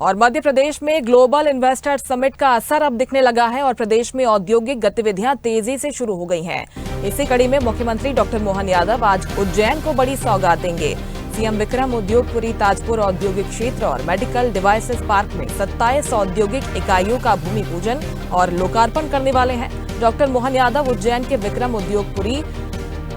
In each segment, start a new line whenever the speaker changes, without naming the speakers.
और मध्य प्रदेश में global investor summit का असर अब दिखने लगा है और प्रदेश में औद्योगिक गतिविधियां तेजी से शुरू हो गई हैं। इसी कड़ी में मुख्यमंत्री डॉक्टर मोहन यादव आज उज्जैन को बड़ी सौगात देंगे। सीएम विक्रम उद्योगपुरी ताजपुर औद्योगिक क्षेत्र और मेडिकल डिवाइसेस पार्क में 27 औद्योगिक इकाइयों का भूमि पूजन और लोकार्पण करने वाले हैं। डॉक्टर मोहन यादव उज्जैन के विक्रम उद्योगपुरी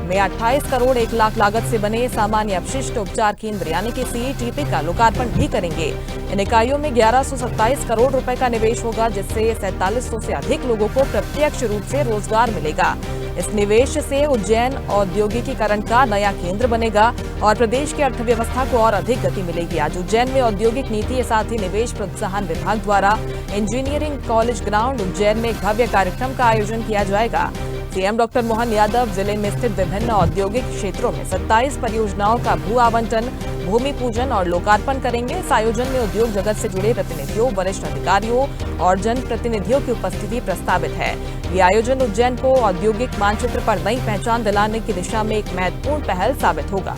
में 28 करोड़ 1 लाख लागत से बने सामान्य अपशिष्ट उपचार केंद्र यानी कि सीईटीपी का लोकार्पण भी करेंगे। इन इकाइयों में 1127 करोड़ रुपए का निवेश होगा, जिससे 4700 से अधिक लोगों को प्रत्यक्ष रूप से रोजगार मिलेगा। इस निवेश से उज्जैन औद्योगिकीकरण का नया केंद्र बनेगा और प्रदेश की अर्थव्यवस्था को और अधिक गति मिलेगी। आज उज्जैन में औद्योगिक नीति के साथ ही निवेश प्रोत्साहन विभाग द्वारा इंजीनियरिंग कॉलेज ग्राउंड उज्जैन में भव्य कार्यक्रम का आयोजन किया जाएगा। सीएम डॉक्टर मोहन यादव जिले में स्थित विभिन्न औद्योगिक क्षेत्रों में 27 परियोजनाओं का भू आवंटन, भूमि पूजन और लोकार्पण करेंगे। इस आयोजन में उद्योग जगत से जुड़े प्रतिनिधियों, वरिष्ठ अधिकारियों और जनप्रतिनिधियों की उपस्थिति प्रस्तावित है। ये आयोजन उज्जैन को औद्योगिक मानचित्र पर नई पहचान दिलाने की दिशा में एक महत्वपूर्ण पहल साबित होगा।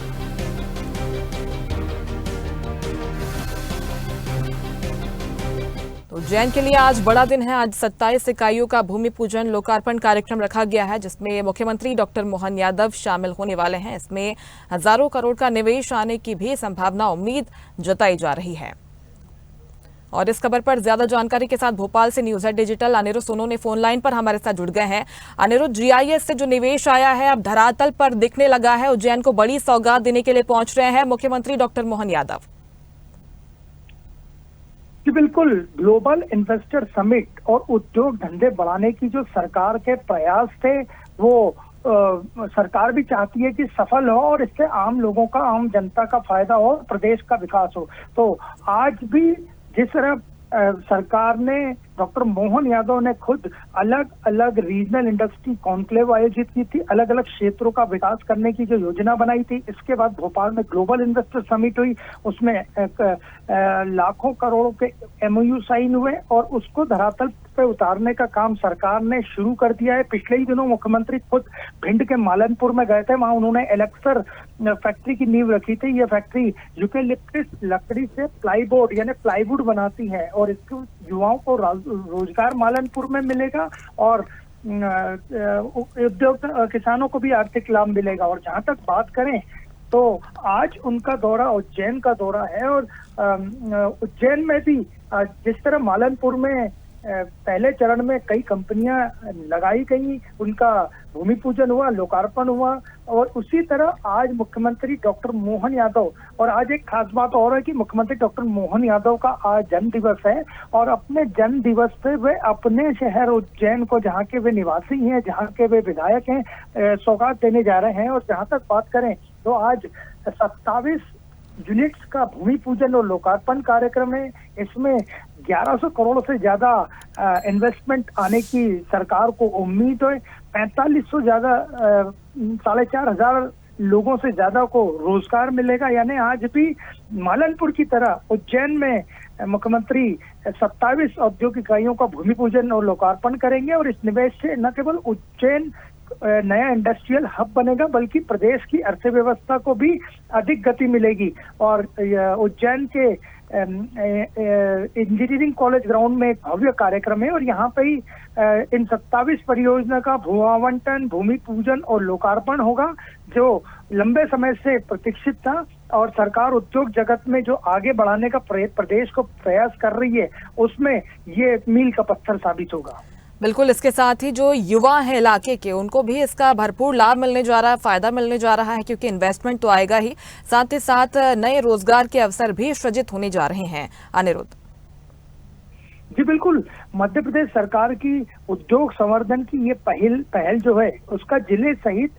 उज्जैन के लिए आज बड़ा दिन है। आज 27 इकाइयों का भूमि पूजन लोकार्पण कार्यक्रम रखा गया है, जिसमें मुख्यमंत्री डॉक्टर मोहन यादव शामिल होने वाले हैं। इसमें हजारों करोड़ का निवेश आने की भी संभावना उम्मीद जताई जा रही है। और इस खबर पर ज्यादा जानकारी के साथ भोपाल से न्यूज डिजिटल अनिरुद्ध सोनू ने फोन लाइन पर हमारे साथ जुड़ गए हैं। अनिरुद्ध, जीआईएस से जो निवेश आया है अब धरातल पर दिखने लगा है। उज्जैन को बड़ी सौगात देने के लिए पहुंच रहे हैं मुख्यमंत्री डॉक्टर मोहन यादव।
जी बिल्कुल, ग्लोबल इन्वेस्टर समिट और उद्योग धंधे बढ़ाने की जो सरकार के प्रयास थे वो सरकार भी चाहती है कि सफल हो और इससे आम लोगों का, आम जनता का फायदा हो, प्रदेश का विकास हो। तो आज भी जिस तरह सरकार ने, डॉक्टर मोहन यादव ने खुद अलग अलग रीजनल इंडस्ट्री कॉन्क्लेव आयोजित की थी, अलग अलग क्षेत्रों का विकास करने की जो योजना बनाई थी। इसके बाद भोपाल में ग्लोबल इन्वेस्टर समिट हुई, उसमें लाखों करोड़ों के एमओयू साइन हुए और उसको धरातल पे उतारने का काम सरकार ने शुरू कर दिया है। पिछले ही दिनों मुख्यमंत्री खुद भिंड के मालनपुर में गए थे, वहां उन्होंने एलेक्सर फैक्ट्री की नींव रखी थी। ये फैक्ट्री यूकेलिप्टस लकड़ी से प्लाईबोर्ड यानी प्लाईवुड बनाती है और इसके युवाओं को रोजगार मालनपुर में मिलेगा और उद्योग किसानों को भी आर्थिक लाभ मिलेगा। और जहां तक बात करें तो आज उनका दौरा, उज्जैन का दौरा है और उज्जैन में भी जिस तरह मालनपुर में पहले चरण में कई कंपनियां लगाई गई, उनका भूमि पूजन हुआ, लोकार्पण हुआ और उसी तरह आज मुख्यमंत्री डॉक्टर मोहन यादव, और आज एक खास बात और है कि मुख्यमंत्री डॉक्टर मोहन यादव का आज जन्म दिवस है और अपने जन्म दिवस पे वे अपने शहर उज्जैन को, जहाँ के वे निवासी हैं, जहाँ के वे विधायक हैं, सौगात देने जा रहे हैं। और जहाँ तक बात करें तो आज 27 यूनिट्स का भूमि पूजन और लोकार्पण कार्यक्रम है। इसमें 1100 करोड़ से ज्यादा इन्वेस्टमेंट आने की सरकार को उम्मीद है। 4500 ज्यादा 4500 लोगों से ज्यादा को रोजगार मिलेगा। यानी आज भी मालनपुर की तरह उज्जैन में मुख्यमंत्री 27 औद्योगिक इकाइयों का भूमि पूजन और लोकार्पण करेंगे और इस निवेश से न केवल उज्जैन नया इंडस्ट्रियल हब बनेगा बल्कि प्रदेश की अर्थव्यवस्था को भी अधिक गति मिलेगी। और उज्जैन के इंजीनियरिंग कॉलेज ग्राउंड में एक भव्य कार्यक्रम है और यहाँ पे ही इन 27 परियोजना का भू आवंटन, भूमि पूजन और लोकार्पण होगा, जो लंबे समय से प्रतीक्षित था और सरकार उद्योग जगत में जो आगे बढ़ाने का प्रदेश को प्रयास कर रही है, उसमें ये मील का पत्थर साबित होगा।
बिल्कुल, इसके साथ ही जो युवा है इलाके के, उनको भी इसका भरपूर लाभ मिलने जा रहा है, फायदा मिलने जा रहा है, क्योंकि इन्वेस्टमेंट तो आएगा ही, साथ ही साथ नए रोजगार के अवसर भी सृजित होने जा रहे हैं। अनिरुद्ध
जी बिल्कुल, मध्य प्रदेश सरकार की उद्योग संवर्धन की ये पहल जो है, उसका जिले सहित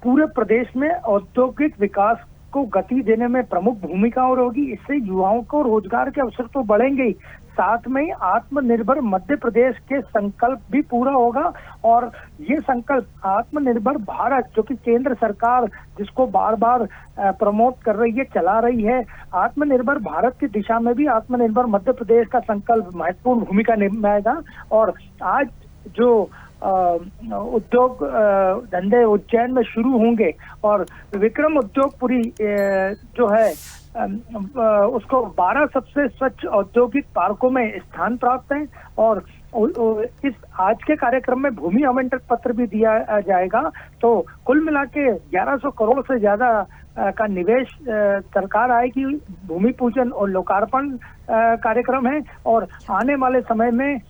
पूरे प्रदेश में औद्योगिक विकास को गति देने में प्रमुख भूमिका और होगी। इससे युवाओं को रोजगार के अवसर तो बढ़ेंगे ही, साथ में ही आत्मनिर्भर मध्य प्रदेश के संकल्प भी पूरा होगा। और ये संकल्प आत्मनिर्भर भारत, जो कि केंद्र सरकार जिसको बार बार प्रमोट कर रही है, चला रही है, आत्मनिर्भर भारत की दिशा में भी आत्मनिर्भर मध्य प्रदेश का संकल्प महत्वपूर्ण भूमिका निभाएगा। और आज जो उद्योग धंधे उज्जैन में शुरू होंगे और विक्रम उद्योगपुरी जो है उसको 12 सबसे स्वच्छ औद्योगिक पार्कों में स्थान प्राप्त है और इस आज के कार्यक्रम में भूमि आवंटन पत्र भी दिया जाएगा। तो कुल मिला के 1100 करोड़ से ज्यादा का निवेश सरकार आएगी। भूमि पूजन और लोकार्पण कार्यक्रम है और आने वाले समय में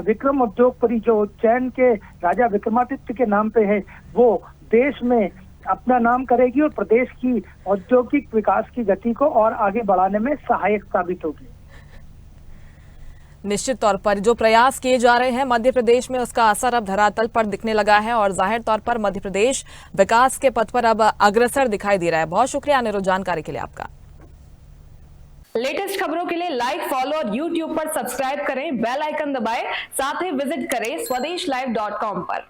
विक्रम उद्योगपुरी जो उज्जैन के राजा विक्रमादित्य के नाम पे है वो देश में अपना नाम करेगी और प्रदेश की औद्योगिक विकास की गति को और आगे बढ़ाने में सहायक साबित होगी।
निश्चित तौर पर जो प्रयास किए जा रहे हैं मध्य प्रदेश में उसका असर अब धरातल पर दिखने लगा है और जाहिर तौर पर मध्य प्रदेश विकास के पथ पर अब अग्रसर दिखाई दे रहा है। बहुत शुक्रिया अनिरुद्ध जानकारी के लिए आपका।
लेटेस्ट खबरों के लिए लाइक, फॉलो और YouTube पर सब्सक्राइब करें, बेल आइकन दबाएं, साथ ही विजिट करें swedeshlive.com पर।